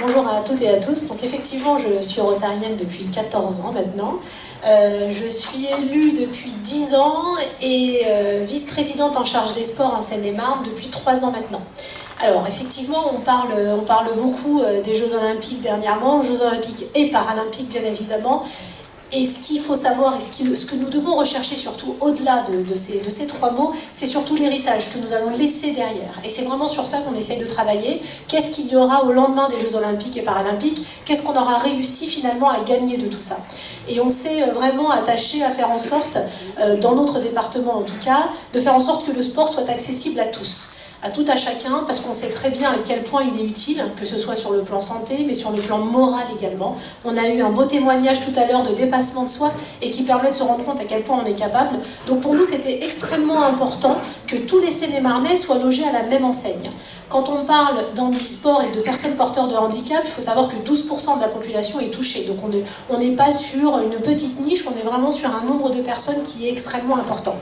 Bonjour à toutes et à tous. Donc effectivement, je suis rotarienne depuis 14 ans maintenant. Je suis élue depuis 10 ans et vice-présidente en charge des sports en Seine-et-Marne depuis 3 ans maintenant. Alors effectivement, on parle beaucoup des Jeux Olympiques dernièrement, Jeux Olympiques et Paralympiques bien évidemment. Et ce qu'il faut savoir, et ce que nous devons rechercher surtout au-delà de ces 3 mots, c'est surtout l'héritage que nous allons laisser derrière. Et c'est vraiment sur ça qu'on essaye de travailler. Qu'est-ce qu'il y aura au lendemain des Jeux Olympiques et Paralympiques? Qu'est-ce qu'on aura réussi finalement à gagner de tout ça? Et on s'est vraiment attaché à faire en sorte, dans notre département en tout cas, de faire en sorte que le sport soit accessible à tous. À tout à chacun, parce qu'on sait très bien à quel point il est utile, que ce soit sur le plan santé, mais sur le plan moral également. On a eu un beau témoignage tout à l'heure de dépassement de soi et qui permet de se rendre compte à quel point on est capable. Donc pour nous, c'était extrêmement important que tous les Seine-et-Marnais soient logés à la même enseigne. Quand on parle d'handisport et de personnes porteurs de handicap, il faut savoir que 12% de la population est touchée. Donc on n'est pas sur une petite niche, on est vraiment sur un nombre de personnes qui est extrêmement important.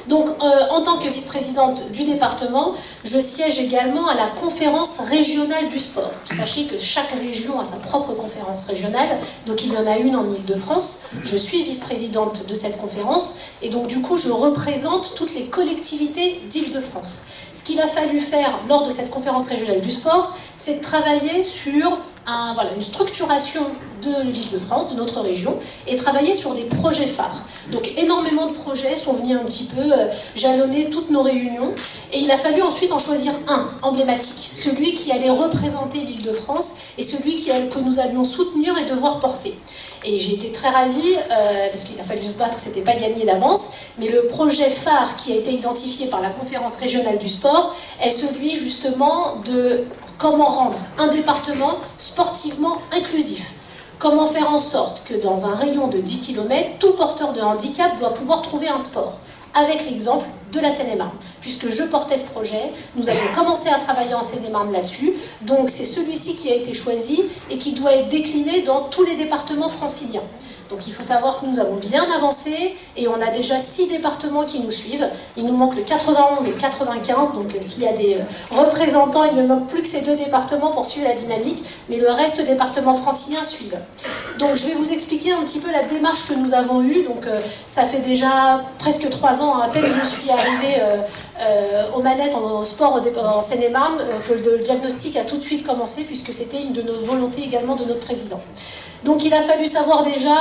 Donc, en tant que vice-présidente du département, je siège également à la conférence régionale du sport. Sachez que chaque région a sa propre conférence régionale, donc il y en a une en Île-de-France. Je suis vice-présidente de cette conférence, et donc du coup, je représente toutes les collectivités d'Île-de-France. Ce qu'il a fallu faire lors de cette conférence régionale du sport, c'est de travailler sur une structuration de l'Île-de-France, de notre région, et travailler sur des projets phares. Donc énormément de projets sont venus un petit peu jalonner toutes nos réunions, et il a fallu ensuite en choisir un emblématique, celui qui allait représenter l'Île-de-France, et celui que nous allions soutenir et devoir porter. Et j'ai été très ravie, parce qu'il a fallu se battre, c'était pas gagné d'avance, mais le projet phare qui a été identifié par la conférence régionale du sport est celui justement de comment rendre un département sportivement inclusif. Comment faire en sorte que dans un rayon de 10 km, tout porteur de handicap doit pouvoir trouver un sport, avec l'exemple de la Seine-et-Marne. Puisque je portais ce projet, nous avons commencé à travailler en Seine-et-Marne là-dessus, donc c'est celui-ci qui a été choisi et qui doit être décliné dans tous les départements franciliens. Donc il faut savoir que nous avons bien avancé et on a déjà 6 départements qui nous suivent. Il nous manque le 91 et le 95, donc s'il y a des représentants, il ne manque plus que ces 2 départements pour suivre la dynamique, mais le reste des départements franciliens suivent. Donc je vais vous expliquer un petit peu la démarche que nous avons eue. Donc ça fait déjà presque 3 ans, à peine je suis arrivée aux manettes en sport en Seine-et-Marne, que le diagnostic a tout de suite commencé, puisque c'était une de nos volontés également de notre président. Donc il a fallu savoir déjà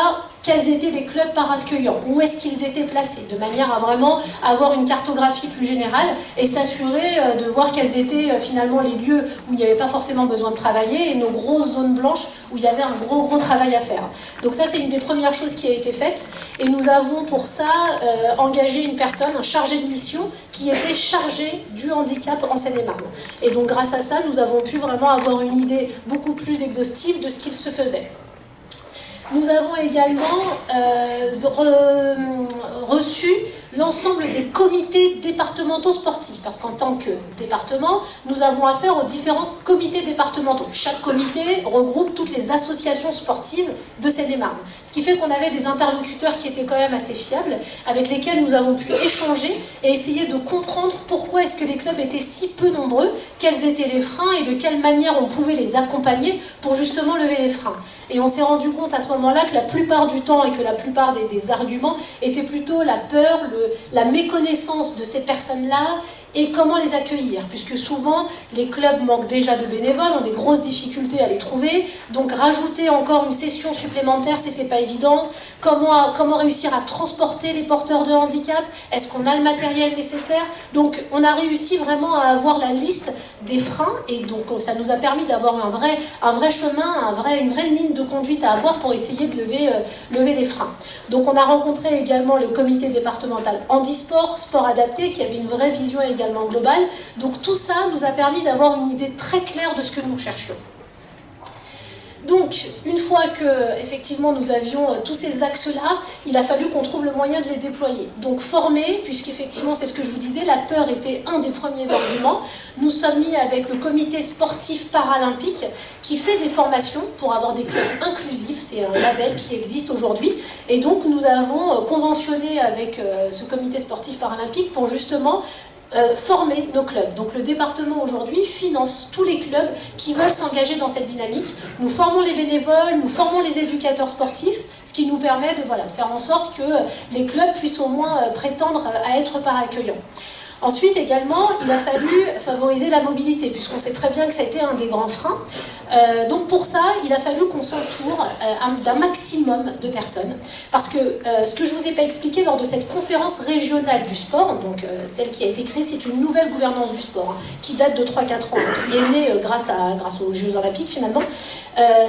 quels étaient les clubs par accueillants, où est-ce qu'ils étaient placés, de manière à vraiment avoir une cartographie plus générale et s'assurer de voir quels étaient finalement les lieux où il n'y avait pas forcément besoin de travailler et nos grosses zones blanches où il y avait un gros travail à faire. Donc ça, c'est une des premières choses qui a été faite, et nous avons pour ça engagé une personne, un chargé de mission, qui était chargé du handicap en Seine-et-Marne. Et donc grâce à ça, nous avons pu vraiment avoir une idée beaucoup plus exhaustive de ce qu'il se faisait. Nous avons également reçu l'ensemble des comités départementaux sportifs, parce qu'en tant que département, nous avons affaire aux différents comités départementaux. Chaque comité regroupe toutes les associations sportives de Seine-et-Marne. Ce qui fait qu'on avait des interlocuteurs qui étaient quand même assez fiables, avec lesquels nous avons pu échanger et essayer de comprendre pourquoi est-ce que les clubs étaient si peu nombreux, quels étaient les freins et de quelle manière on pouvait les accompagner pour justement lever les freins. Et on s'est rendu compte à ce moment-là que la plupart du temps et que la plupart des arguments étaient plutôt la peur, la méconnaissance de ces personnes-là et comment les accueillir, puisque souvent les clubs manquent déjà de bénévoles, ont des grosses difficultés à les trouver, donc rajouter encore une session supplémentaire, c'était pas évident. Comment réussir à transporter les porteurs de handicap? Est-ce qu'on a le matériel nécessaire? Donc on a réussi vraiment à avoir la liste des freins, et donc ça nous a permis d'avoir un vrai chemin, une vraie ligne de conduite à avoir pour essayer de lever des freins. Donc on a rencontré également le comité départemental handisport, sport adapté, qui avait une vraie vision également globale. Donc tout ça nous a permis d'avoir une idée très claire de ce que nous cherchions. Donc, une fois que, effectivement, nous avions tous ces axes-là, il a fallu qu'on trouve le moyen de les déployer. Donc, former, puisqu'effectivement, c'est ce que je vous disais, la peur était un des premiers arguments. Nous sommes mis avec le comité sportif paralympique qui fait des formations pour avoir des clubs inclusifs. C'est un label qui existe aujourd'hui. Et donc, nous avons conventionné avec ce comité sportif paralympique pour justement former nos clubs. Donc le département aujourd'hui finance tous les clubs qui veulent s'engager dans cette dynamique. Nous formons les bénévoles, nous formons les éducateurs sportifs, ce qui nous permet de faire en sorte que les clubs puissent au moins prétendre à être part accueillant. Ensuite, également, il a fallu favoriser la mobilité, puisqu'on sait très bien que ça a été un des grands freins. Donc pour ça, il a fallu qu'on s'entoure d'un maximum de personnes. Parce que ce que je ne vous ai pas expliqué lors de cette conférence régionale du sport, donc celle qui a été créée, c'est une nouvelle gouvernance du sport, qui date de 3-4 ans, qui est née grâce aux Jeux Olympiques finalement.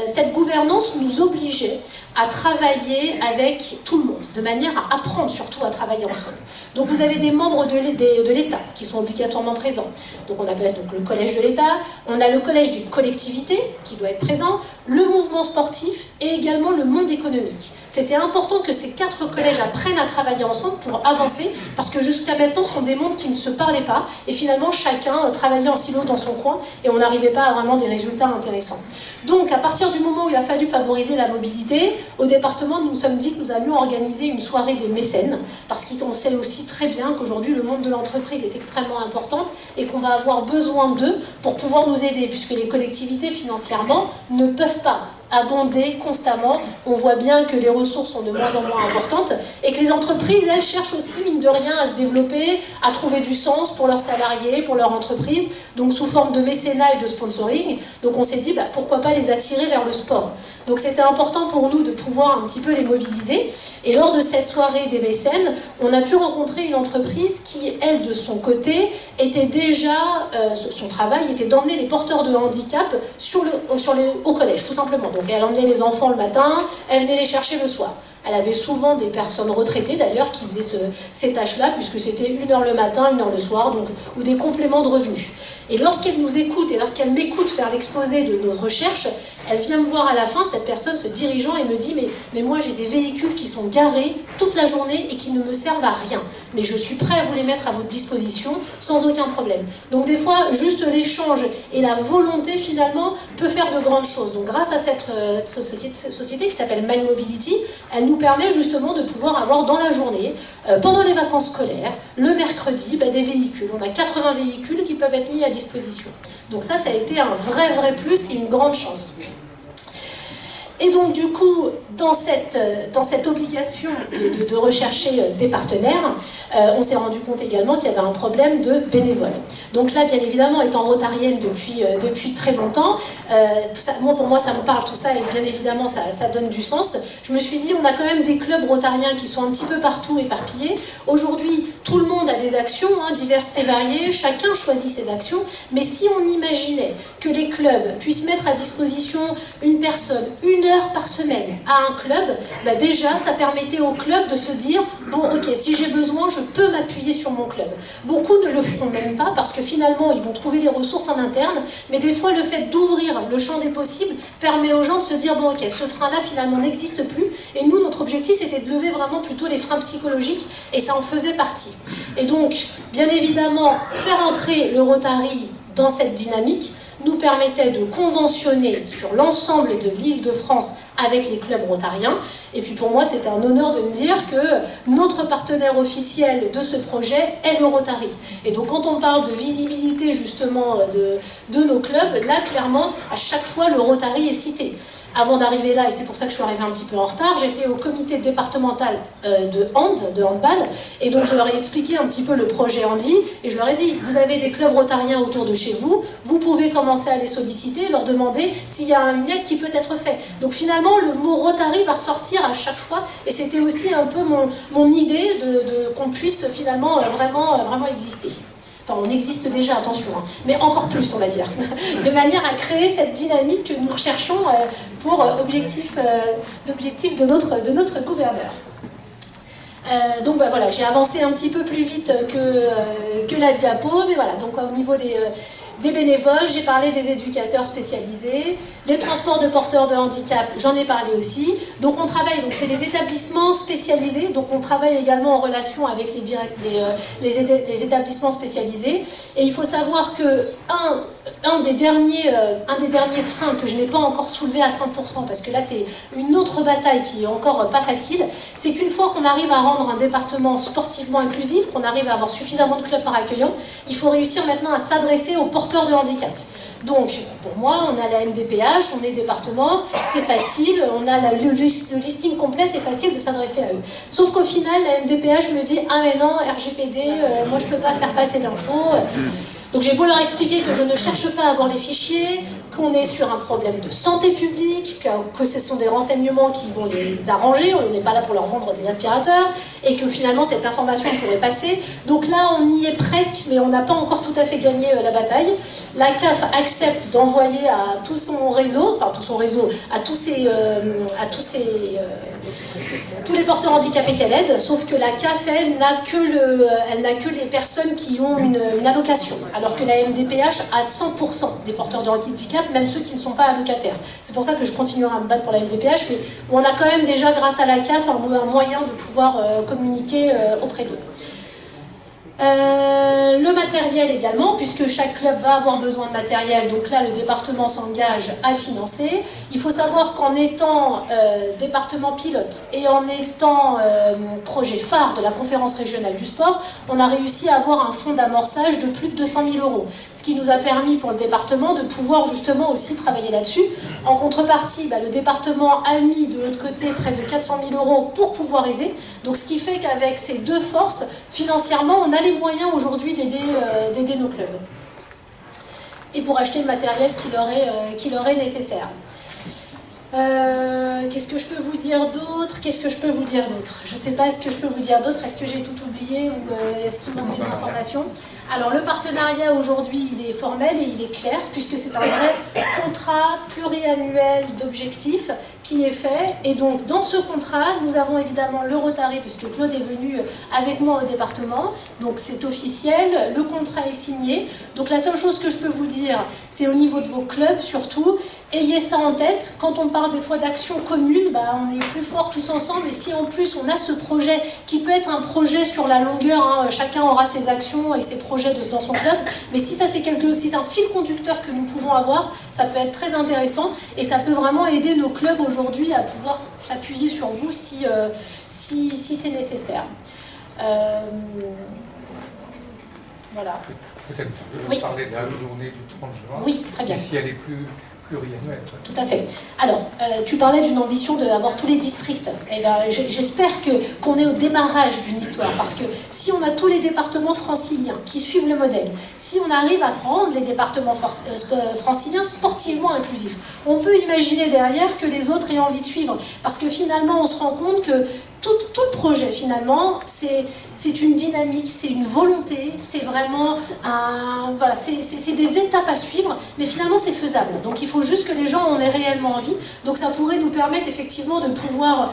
Cette gouvernance nous obligeait à travailler avec tout le monde, de manière à apprendre surtout à travailler ensemble. Donc vous avez des membres de l'État qui sont obligatoirement présents. Donc on appelle donc le collège de l'État, on a le collège des collectivités qui doit être présent, le mouvement sportif et également le monde économique. C'était important que ces 4 collèges apprennent à travailler ensemble pour avancer, parce que jusqu'à maintenant ce sont des mondes qui ne se parlaient pas et finalement chacun travaillait en silo dans son coin et on n'arrivait pas à vraiment des résultats intéressants. Donc à partir du moment où il a fallu favoriser la mobilité, au département nous nous sommes dit que nous allions organiser une soirée des mécènes, parce qu'on sait aussi très bien qu'aujourd'hui le monde de l'entreprise est extrêmement important et qu'on va avoir besoin d'eux pour pouvoir nous aider, puisque les collectivités financièrement ne peuvent pas abonder constamment. On voit bien que les ressources sont de moins en moins importantes et que les entreprises, elles, cherchent aussi, mine de rien, à se développer, à trouver du sens pour leurs salariés, pour leur entreprise, donc sous forme de mécénat et de sponsoring. Donc on s'est dit, pourquoi pas les attirer vers le sport. Donc c'était important pour nous de pouvoir un petit peu les mobiliser. Et lors de cette soirée des mécènes, on a pu rencontrer une entreprise qui, elle, de son côté, était déjà, son travail était d'emmener les porteurs de handicap au collège, tout simplement. Donc elle emmenait les enfants le matin, elle venait les chercher le soir. Elle avait souvent des personnes retraitées d'ailleurs qui faisaient ces tâches-là, puisque c'était 1 heure le matin, 1 heure le soir, donc, ou des compléments de revenus. Et lorsqu'elle nous écoute et lorsqu'elle m'écoute faire l'exposé de nos recherches, elle vient me voir à la fin, cette personne se dirigeant, et me dit mais moi j'ai des véhicules qui sont garés toute la journée et qui ne me servent à rien. Mais je suis prêt à vous les mettre à votre disposition sans aucun problème. Donc des fois, juste l'échange et la volonté finalement peut faire de grandes choses. Donc grâce à cette société qui s'appelle My Mobility, elle nous permet justement de pouvoir avoir dans la journée, pendant les vacances scolaires, le mercredi, des véhicules. On a 80 véhicules qui peuvent être mis à disposition. Donc ça a été un vrai plus et une grande chance. Et donc du coup, dans cette obligation de rechercher des partenaires, on s'est rendu compte également qu'il y avait un problème de bénévoles. Donc là, bien évidemment, étant rotarienne depuis très longtemps, pour moi ça me parle tout ça et bien évidemment ça donne du sens. Je me suis dit, on a quand même des clubs rotariens qui sont un petit peu partout éparpillés. Aujourd'hui, tout le monde a des actions, diverses et variées, chacun choisit ses actions, mais si on imaginait que les clubs puissent mettre à disposition une personne, 1 heure par semaine à un club, déjà ça permettait au club de se dire bon ok, si j'ai besoin je peux m'appuyer sur mon club. Beaucoup ne le feront même pas parce que finalement ils vont trouver les ressources en interne, mais des fois le fait d'ouvrir le champ des possibles permet aux gens de se dire bon ok, ce frein là finalement n'existe plus, et nous notre objectif c'était de lever vraiment plutôt les freins psychologiques et ça en faisait partie. Et donc bien évidemment faire entrer le Rotary dans cette dynamique nous permettait de conventionner sur l'ensemble de l'Île-de-France avec les clubs rotariens. Et puis pour moi, c'était un honneur de me dire que notre partenaire officiel de ce projet est le Rotary. Et donc quand on parle de visibilité justement de nos clubs, là clairement, à chaque fois, le Rotary est cité. Avant d'arriver là, et c'est pour ça que je suis arrivée un petit peu en retard, j'étais au comité départemental de handball, et donc je leur ai expliqué un petit peu le projet Handi, et je leur ai dit, vous avez des clubs rotariens autour de chez vous, vous pouvez commencer à les solliciter, leur demander s'il y a une aide qui peut être faite. Donc finalement, le mot Rotary va ressortir à chaque fois, et c'était aussi un peu mon idée qu'on puisse finalement vraiment exister. Enfin, on existe déjà, attention, mais encore plus, on va dire, de manière à créer cette dynamique que nous recherchons pour l'objectif de notre gouverneur. Donc voilà, j'ai avancé un petit peu plus vite que la diapo, mais voilà, donc au niveau des bénévoles, j'ai parlé des éducateurs spécialisés, des transports de porteurs de handicap, j'en ai parlé aussi. Donc on travaille, donc c'est des établissements spécialisés, donc on travaille également en relation avec les établissements spécialisés. Et il faut savoir que, un des derniers freins que je n'ai pas encore soulevé à 100%, parce que là c'est une autre bataille qui est encore pas facile, c'est qu'une fois qu'on arrive à rendre un département sportivement inclusif, qu'on arrive à avoir suffisamment de clubs par accueillant, il faut réussir maintenant à s'adresser aux porteurs de handicap. Donc, pour moi, on a la MDPH, on est département, c'est facile, on a le listing complet, c'est facile de s'adresser à eux. Sauf qu'au final, la MDPH me dit « Ah mais non, RGPD, moi je peux pas faire passer d'infos ». Donc j'ai beau leur expliquer que je ne cherche pas à avoir les fichiers, qu'on est sur un problème de santé publique, que ce sont des renseignements qui vont les arranger, on n'est pas là pour leur vendre des aspirateurs, et que finalement cette information pourrait passer. Donc là on y est presque, mais on n'a pas encore tout à fait gagné la bataille. La CAF accepte d'envoyer à tout son réseau, enfin tout son réseau, à tous les porteurs handicapés qu'elle aide, sauf que la CAF, elle n'a que les personnes qui ont une allocation, alors que la MDPH a 100% des porteurs de handicap, même ceux qui ne sont pas allocataires. C'est pour ça que je continuerai à me battre pour la MDPH, mais on a quand même déjà, grâce à la CAF, un moyen de pouvoir communiquer auprès d'eux. Le matériel également, puisque chaque club va avoir besoin de matériel, donc là le département s'engage à financer. Il faut savoir qu'en étant département pilote et en étant projet phare de la conférence régionale du sport, on a réussi à avoir un fonds d'amorçage de plus de 200 000 €, ce qui nous a permis pour le département de pouvoir justement aussi travailler là-dessus. En contrepartie, le département a mis de l'autre côté près de 400 000 € pour pouvoir aider, donc ce qui fait qu'avec ces deux forces, financièrement, on a les moyens aujourd'hui d'aider nos clubs et pour acheter le matériel qui leur est nécessaire. Qu'est-ce que je peux vous dire d'autre? Je ne sais pas, est-ce que je peux vous dire d'autre? Est-ce que j'ai tout oublié ou est-ce qu'il manque des informations? Alors le partenariat aujourd'hui il est formel et il est clair, puisque c'est un vrai contrat pluriannuel d'objectifs qui est fait, et donc dans ce contrat nous avons évidemment le Rotary, puisque Claude est venu avec moi au département, donc c'est officiel, le contrat est signé. Donc la seule chose que je peux vous dire, c'est au niveau de vos clubs surtout, ayez ça en tête, quand on parle des fois d'actions communes, on est plus forts tous ensemble, et si en plus on a ce projet qui peut être un projet sur la longueur, chacun aura ses actions et ses projets dans son club, mais si ça c'est un fil conducteur que nous pouvons avoir, ça peut être très intéressant et ça peut vraiment aider nos clubs aujourd'hui à pouvoir s'appuyer sur vous si c'est nécessaire. Voilà. Peut-être parler de la journée du 30 juin. Oui, très bien. Et si elle est plus pluriannuelle. Tout à fait. Alors, tu parlais d'une ambition d'avoir tous les districts. Eh bien, j'espère qu'on est au démarrage d'une histoire, parce que si on a tous les départements franciliens qui suivent le modèle, si on arrive à rendre les départements franciliens sportivement inclusifs, on peut imaginer derrière que les autres aient envie de suivre, parce que finalement, on se rend compte que tout le projet, finalement, c'est une dynamique, c'est une volonté, c'est vraiment voilà, c'est des étapes à suivre, mais finalement c'est faisable. Donc il faut juste que les gens en aient réellement envie. Donc ça pourrait nous permettre effectivement de pouvoir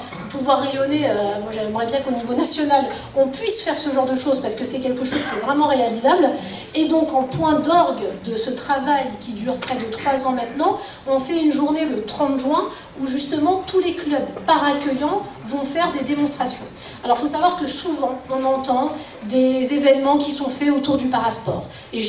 rayonner. Moi j'aimerais bien qu'au niveau national, on puisse faire ce genre de choses, parce que c'est quelque chose qui est vraiment réalisable. Et donc en point d'orgue de ce travail qui dure près de 3 ans maintenant, on fait une journée le 30 juin, où justement tous les clubs par accueillants vont faire des démonstrations. Alors il faut savoir que souvent on entend des événements qui sont faits autour du parasport, et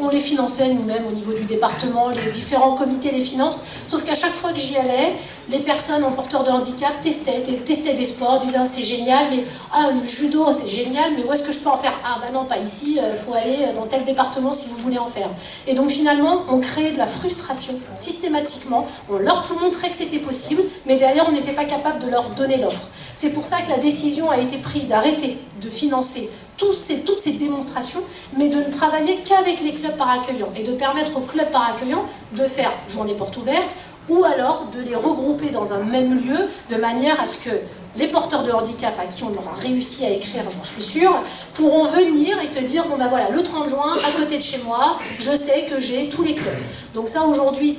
on les finançait nous-mêmes au niveau du département, les différents comités les financent, sauf qu'à chaque fois que j'y allais, les personnes en porteur de handicap testaient des sports, disaient c'est génial, mais le judo c'est génial, mais où est-ce que je peux en faire? Non, pas ici, il faut aller dans tel département si vous voulez en faire. Et donc finalement on créait de la frustration systématiquement, on leur montrait que c'était possible, mais derrière on n'était pas capable de leur donner l'offre. C'est pour ça que la décision a été prise d'arrêter de financer toutes ces démonstrations, mais de ne travailler qu'avec les clubs par accueillants, et de permettre aux clubs par accueillants de faire journée porte ouverte, ou alors de les regrouper dans un même lieu, de manière à ce que les porteurs de handicap à qui on aura réussi à écrire, j'en suis sûre, pourront venir et se dire, bon voilà, le 30 juin, à côté de chez moi, je sais que j'ai tous les clubs. Donc ça, aujourd'hui,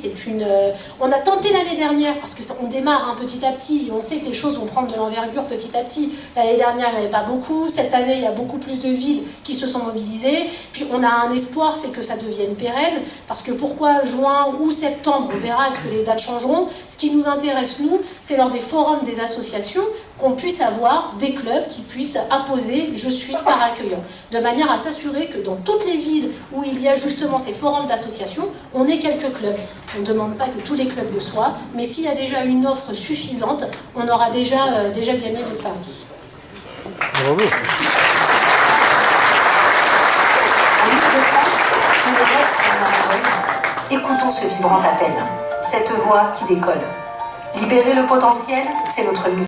on a tenté l'année dernière, parce qu'on démarre petit à petit, et on sait que les choses vont prendre de l'envergure petit à petit. L'année dernière, il n'y avait pas beaucoup. Cette année, il y a beaucoup plus de villes qui se sont mobilisées. Puis on a un espoir, c'est que ça devienne pérenne, parce que pourquoi juin ou septembre, on verra, est-ce que les dates changeront. Ce qui nous intéresse, nous, c'est lors des forums des associations, qu'on puisse avoir des clubs qui puissent apposer « je suis par accueillant », de manière à s'assurer que dans toutes les villes où il y a justement ces forums d'associations, on ait quelques clubs. On ne demande pas que tous les clubs le soient, mais s'il y a déjà une offre suffisante, on aura déjà gagné le pari. Bravo. Écoutons ce vibrant appel, cette voix qui décolle. Libérer le potentiel, c'est notre mission.